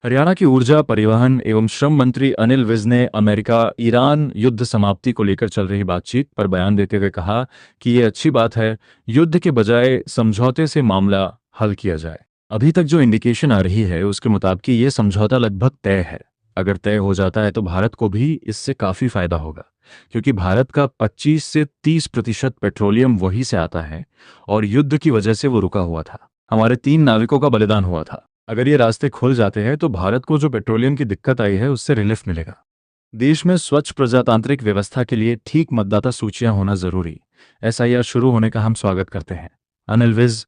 हरियाणा की ऊर्जा, परिवहन एवं श्रम मंत्री अनिल विज ने अमेरिका ईरान युद्ध समाप्ति को लेकर चल रही बातचीत पर बयान देते हुए कहा कि ये अच्छी बात है, युद्ध के बजाय समझौते से मामला हल किया जाए। अभी तक जो इंडिकेशन आ रही है उसके मुताबिक ये समझौता लगभग तय है। अगर तय हो जाता है तो भारत को भी इससे काफ़ी फायदा होगा, क्योंकि भारत का 25 से 30% पेट्रोलियम वहीं से आता है और युद्ध की वजह से वो रुका हुआ था। हमारे 3 नाविकों का बलिदान हुआ था। अगर ये रास्ते खुल जाते हैं तो भारत को जो पेट्रोलियम की दिक्कत आई है उससे रिलीफ मिलेगा। देश में स्वच्छ प्रजातांत्रिक व्यवस्था के लिए ठीक मतदाता सूचियां होना जरूरी। एसआईआर शुरू होने का हम स्वागत करते हैं। अनिल विज।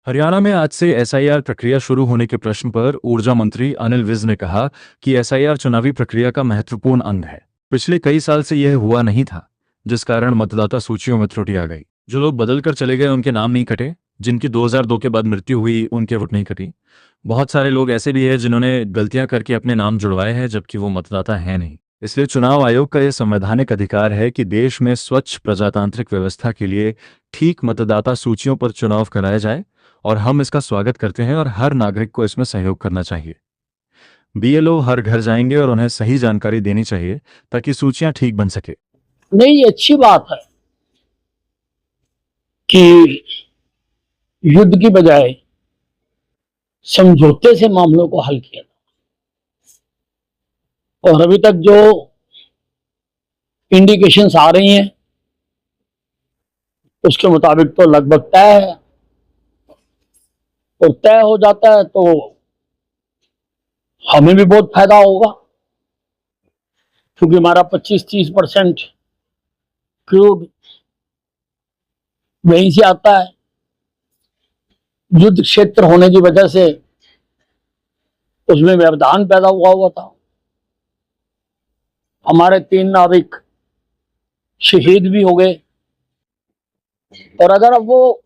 हरियाणा में आज से एसआईआर प्रक्रिया शुरू होने के प्रश्न पर ऊर्जा मंत्री अनिल विज ने कहा कि एसआईआर चुनावी प्रक्रिया का महत्वपूर्ण अंग है। पिछले कई साल से यह हुआ नहीं था, जिस कारण मतदाता सूचियों में त्रुटि आ गई। जो लोग बदल कर चले गए उनके नाम नहीं कटे, जिनकी 2002 के बाद मृत्यु हुई उनके वोट नहीं कटी। बहुत सारे लोग ऐसे भी हैं जिन्होंने गलतियां करके अपने नाम जुड़वाए हैं जबकि वो मतदाता हैं नहीं। इसलिए चुनाव आयोग का यह संवैधानिक अधिकार है कि देश में स्वच्छ प्रजातांत्रिक व्यवस्था के लिए ठीक मतदाता सूचियों पर चुनाव कराया जाए, और हम इसका स्वागत करते हैं और हर नागरिक को इसमें सहयोग करना चाहिए। बीएलओ हर घर जाएंगे और उन्हें सही जानकारी देनी चाहिए ताकि सूचियां ठीक बन सके। नहीं, ये अच्छी बात है कि युद्ध की बजाय समझौते से मामलों को हल किया और अभी तक जो इंडिकेशंस आ रही हैं उसके मुताबिक तो लगभग तय है, और तय हो जाता है तो हमें भी बहुत फायदा होगा, क्योंकि हमारा 25-30% क्रूड वहीं से आता है। युद्ध क्षेत्र होने की वजह से उसमें व्यवधान पैदा हुआ था। हमारे 3 नाविक शहीद भी हो गए, और अगर अब वो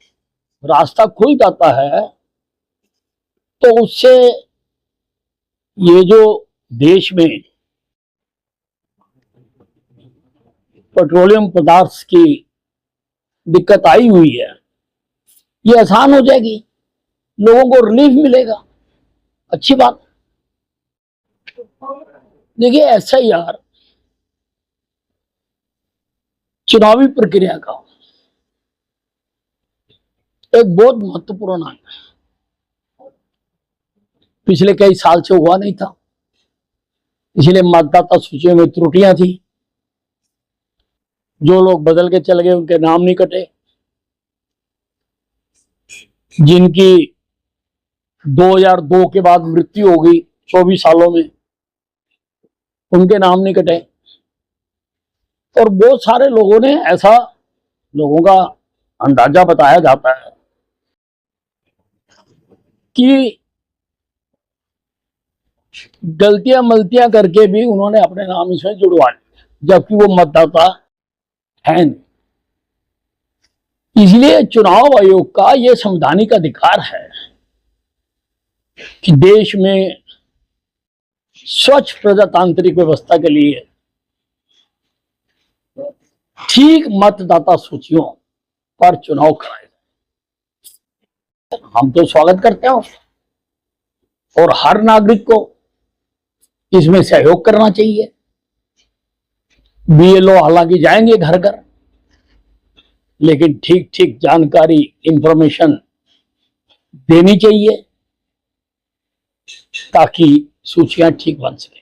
रास्ता खुल जाता है तो उससे ये जो देश में पेट्रोलियम पदार्थ की दिक्कत आई हुई है ये आसान हो जाएगी, लोगों को रिलीफ मिलेगा। अच्छी बात। देखिए, एसआईआर चुनावी प्रक्रिया का एक बहुत महत्वपूर्ण अंग है। पिछले कई साल से हुआ नहीं था, इसलिए मतदाता सूचियों में त्रुटियां थी। जो लोग बदल के चले गए उनके नाम नहीं कटे, जिनकी 2002 के बाद मृत्यु हो गई 24 सालों में, उनके नाम नहीं कटे। और बहुत सारे लोगों ने ऐसा, लोगों का अंदाजा बताया जाता है कि गलतियां मलतियां करके भी उन्होंने अपने नाम इसमें जुड़वा लिए, जबकि वो मतदाता है नहीं। इसलिए चुनाव आयोग का यह संवैधानिक अधिकार है कि देश में स्वच्छ प्रजातांत्रिक व्यवस्था के लिए ठीक मतदाता सूचियों पर चुनाव कराए। हम तो स्वागत करते हैं और हर नागरिक को इसमें सहयोग करना चाहिए। बीएलओ हालांकि जाएंगे घर घर, लेकिन ठीक ठीक जानकारी, इंफॉर्मेशन देनी चाहिए ताकि सूचियां ठीक बन सके।